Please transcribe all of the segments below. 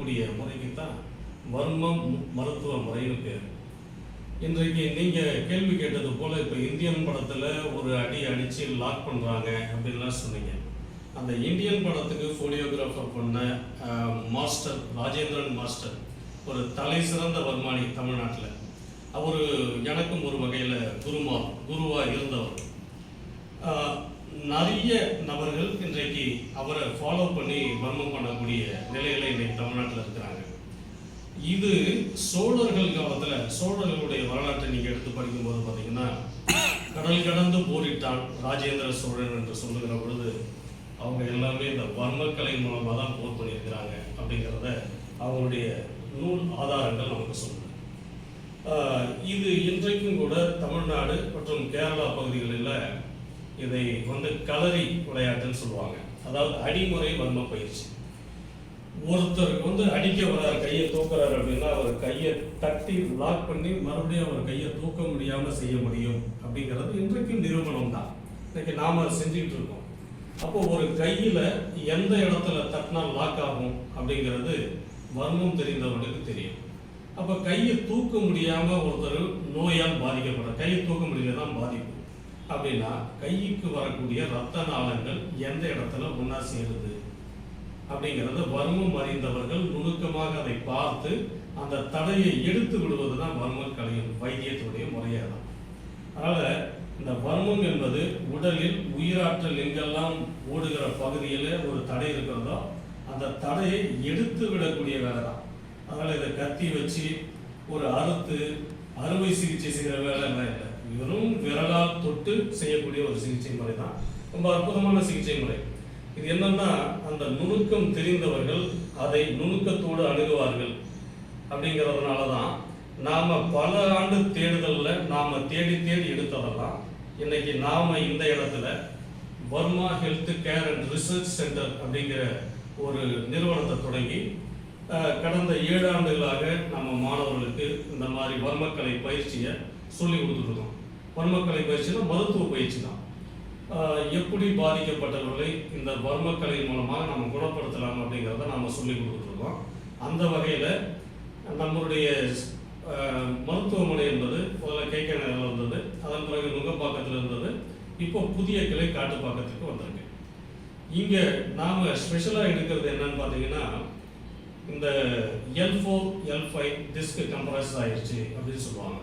செய்யக்கூடிய முறைக்கு தான் வர்மம் மருத்துவ முறைன்னு பேர். இன்றைக்கு நீங்கள் கேள்வி கேட்டது போல் இப்போ இந்தியன் படத்தில் ஒரு அடி அடித்து லாக் பண்ணுறாங்க அப்படின்லாம் சொன்னீங்க. அந்த இந்தியன் படத்துக்கு ஃபோலியோகிராஃபர் பண்ண மாஸ்டர் ராஜேந்திரன் மாஸ்டர் ஒரு தலை சிறந்த வர்மானி தமிழ்நாட்டில். அவர் எனக்கும் ஒரு வகையில் குருவாக இருந்தவர். நிறைய நபர்கள் இன்றைக்கு அவரை ஃபாலோ பண்ணி வர்மம் பண்ணக்கூடிய நிலையில் இன்றைக்கு தமிழ்நாட்டில் இருக்கிறாங்க. இது சோழர்கள் காலத்தில் சோழர்களுடைய வரலாற்றை நீங்கள் எடுத்து படிக்கும்போது பார்த்தீங்கன்னா, கடல் கடந்து போரிட்டான் ராஜேந்திர சோழன் என்று சொல்லுகிற பொழுது அவங்க எல்லாமே இந்த வர்மக்கலை மூலமாக தான் போர் பண்ணியிருக்கிறாங்க அப்படிங்கிறத அவங்களுடைய நூல் ஆதாரங்கள் நமக்கு சொல்லுது. இது இன்றைக்கும் கூட தமிழ்நாடு மற்றும் கேரளா பகுதிகளில் இதை களரி விளையாட்டுன்னு சொல்லுவாங்க. அதாவது அடிமுறை வர்ம பயிற்சி. ஒருத்தருக்கு அடிக்க வர்றார், கையை தூக்குறாரு அப்படின்னா அவர் கையை தட்டி லாக் பண்ணி மறுபடியும் அவர் கையை தூக்க முடியாமல் செய்ய முடியும் அப்படிங்கிறது இன்றைக்கும் நிரூபணம் தான். இன்னைக்கு நாம் செஞ்சுக்கிட்டு இருக்கோம். அப்போ ஒரு கையில் எந்த இடத்துல தட்டினா லாக் ஆகும் அப்படிங்கிறது வர்மம் தெரிந்தவர்களுக்கு தெரியும். அப்போ கையை தூக்க முடியாமல் ஒருத்தர் நோயால் பாதிக்கப்படுற, கையை தூக்க முடியல தான் பாதிப்பு அப்படின்னா கைக்கு வரக்கூடிய இரத்த நாளங்கள் எந்த இடத்துல ஒன்றா சேருது அப்படிங்கிறத வர்மம் அறிந்தவர்கள் நுணுக்கமாக அதை பார்த்து அந்த தடையை எடுத்து விடுவது தான் வர்ம கலையின் வைத்தியத்துடைய முறையாக தான். அதனால் இந்த வர்மம் என்பது உடலில் உயிராற்றல் எங்கெல்லாம் ஓடுகிற பகுதியில் ஒரு தடை இருக்கிறதோ அந்த தடையை எடுத்து விடக்கூடிய வேலை தான். அதனால் இதை கத்தி வச்சு ஒரு அறுவை சிகிச்சை செய்கிற வேலை எல்லாம் இல்லை. வெறும் விரலால் தொட்டு செய்யக்கூடிய ஒரு சிகிச்சை முறை தான். ரொம்ப அற்புதமான சிகிச்சை முறை. இது என்னன்னா, அந்த நுணுக்கம் தெரிந்தவர்கள் அதை நுணுக்கத்தோடு அணுகுவார்கள். அப்படிங்கிறதுனால தான் நாம் பல ஆண்டு தேடுதலில் நாம் தேடி எடுத்ததெல்லாம் இன்னைக்கு நாம் இந்த இடத்துல Varma health care and research centre அப்படிங்கிற ஒரு நிறுவனத்தை தொடங்கி கடந்த 7 ஆண்டுகளாக நம்ம மாணவர்களுக்கு இந்த மாதிரி வர்மக்கலை பயிற்சியை சொல்லி கொடுத்துருக்கோம். வர்மக்கலை பயிற்சினா மருத்துவ பயிற்சி தான். எப்படி பாதிக்கப்பட்டவர்களை இந்த வர்மக்கலை மூலமாக நம்ம குணப்படுத்தலாம் அப்படிங்கிறத நாம் சொல்லி கொடுத்துருக்கோம். அந்த வகையில் நம்மளுடைய மருத்துவமனை என்பது முதல்ல கேட்க நேரில் இருந்தது, அதன் பிறகு நுங்கப்பாக்கத்தில் இருந்தது, இப்போ புதிய கிளை காட்டுப்பாக்கத்துக்கு வந்திருக்கு. இங்கே நாம் ஸ்பெஷலாக எடுக்கிறது என்னன்னு பார்த்தீங்கன்னா, இந்த L4 L5 டிஸ்க் கம்ப்ரஸ் ஆயிடுச்சு அப்படின்னு சொல்லுவாங்க.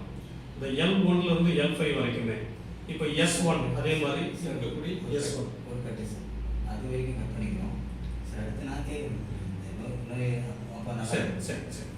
இந்த L1லேருந்து L5 வரைக்குமே இப்போ S1 அதே மாதிரி இருக்கக்கூடிய S1 ஒரு கண்டிஷன் அது வரைக்கும் கட் பண்ணிக்கிறோம் சார். அடுத்து நான் கேட்குறேன். சரி சரி சரி